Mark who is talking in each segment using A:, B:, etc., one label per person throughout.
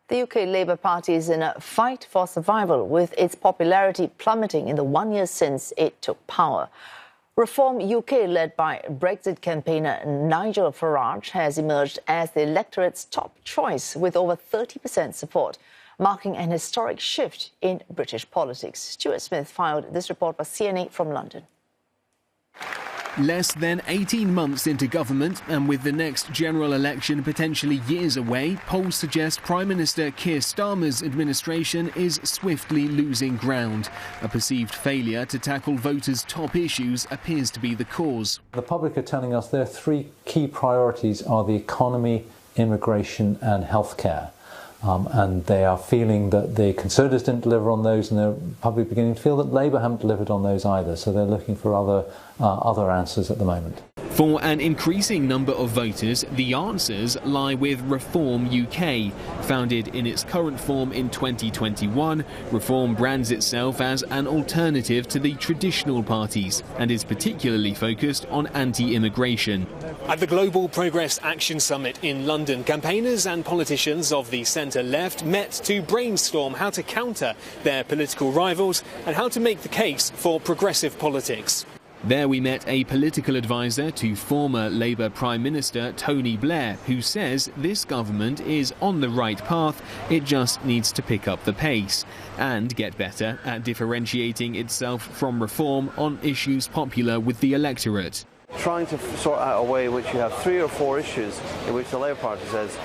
A: The UK Labour Party is in a fight for survival, with its popularity plummeting in the 1 year since it took power. Reform UK, led by Brexit campaigner Nigel Farage, has emerged as the electorate's top choice, with over 30% support, marking an historic shift in British politics. Stuart Smith filed this report for CNN from London.
B: Less than 18 months into government, and with the next general election potentially years away, polls suggest Prime Minister Keir Starmer's administration is swiftly losing ground. A perceived failure to tackle voters' top issues appears to be the cause.
C: The public are telling us their three key priorities are the economy, immigration and healthcare. And they are feeling that the Conservatives didn't deliver on those, and they're probably beginning to feel that Labour haven't delivered on those either. So they're looking for other answers at the moment.
B: For an increasing number of voters, the answers lie with Reform UK. Founded in its current form in 2021, Reform brands itself as an alternative to the traditional parties and is particularly focused on anti-immigration.
D: At the Global Progress Action Summit in London, campaigners and politicians of the centre-left met to brainstorm how to counter their political rivals and how to make the case for progressive politics.
B: There we met a political advisor to former Labour Prime Minister Tony Blair, who says this government is on the right path, it just needs to pick up the pace and get better at differentiating itself from Reform on issues popular with the electorate.
E: Trying to sort out a way in which you have 3 or 4 issues in which the Labour Party says,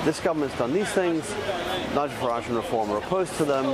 E: this government's done these things, Nigel Farage and Reform are opposed to them.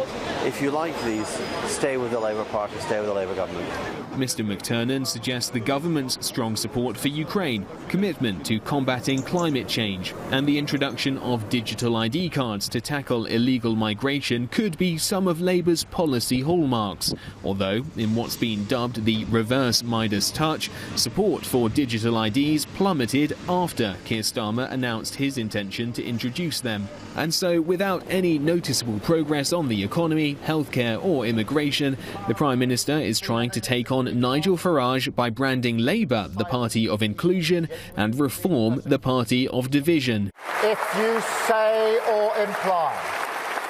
E: If you like these, stay with the Labour Party, stay with the Labour government.
B: Mr McTernan suggests the government's strong support for Ukraine, commitment to combating climate change and the introduction of digital ID cards to tackle illegal migration could be some of Labour's policy hallmarks. Although, in what's been dubbed the reverse Midas touch, support for digital IDs plummeted after Keir Starmer announced his intention to introduce them. And so, without any noticeable progress on the economy, healthcare or immigration, the Prime Minister is trying to take on Nigel Farage by branding Labour the party of inclusion and Reform the party of division.
F: If you say or imply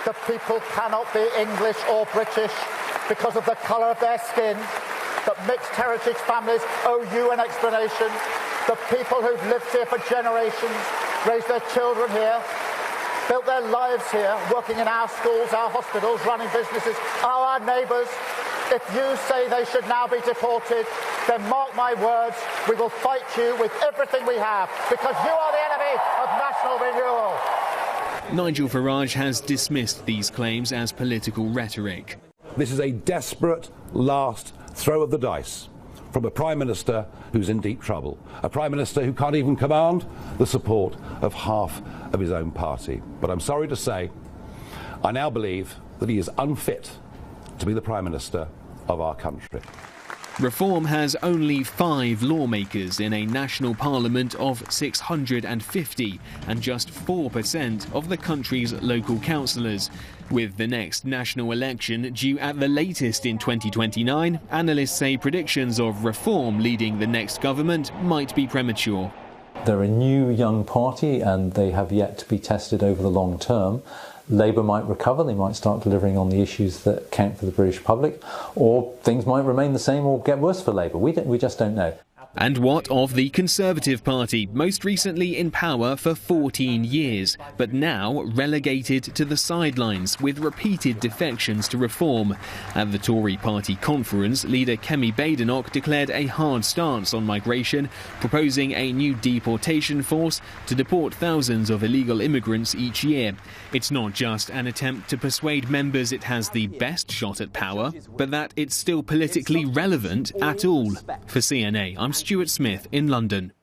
F: that people cannot be English or British because of the colour of their skin, that mixed heritage families owe you an explanation, that people who've lived here for generations, raised their children here, built their lives here, working in our schools, our hospitals, running businesses, are our neighbours. If you say they should now be deported, then mark my words, we will fight you with everything we have, because you are the enemy of national renewal.
B: Nigel Farage has dismissed these claims as political rhetoric.
G: This is a desperate last throw of the dice from a Prime Minister who's in deep trouble, a Prime Minister who can't even command the support of half of his own party. But I'm sorry to say, I now believe that he is unfit to be the Prime Minister of our country.
B: Reform has only 5 lawmakers in a national parliament of 650 and just 4% of the country's local councillors. With the next national election due at the latest in 2029, analysts say predictions of Reform leading the next government might be premature.
C: They're a new young party and they have yet to be tested over the long term. Labour might recover, they might start delivering on the issues that count for the British public, or things might remain the same or get worse for Labour. We just don't know.
B: And what of the Conservative Party, most recently in power for 14 years, but now relegated to the sidelines with repeated defections to Reform? At the Tory party conference, leader Kemi Badenoch declared a hard stance on migration, proposing a new deportation force to deport thousands of illegal immigrants each year. It's not just an attempt to persuade members it has the best shot at power, but that it's still politically relevant at all. For CNA, I'm Stuart Smith in London.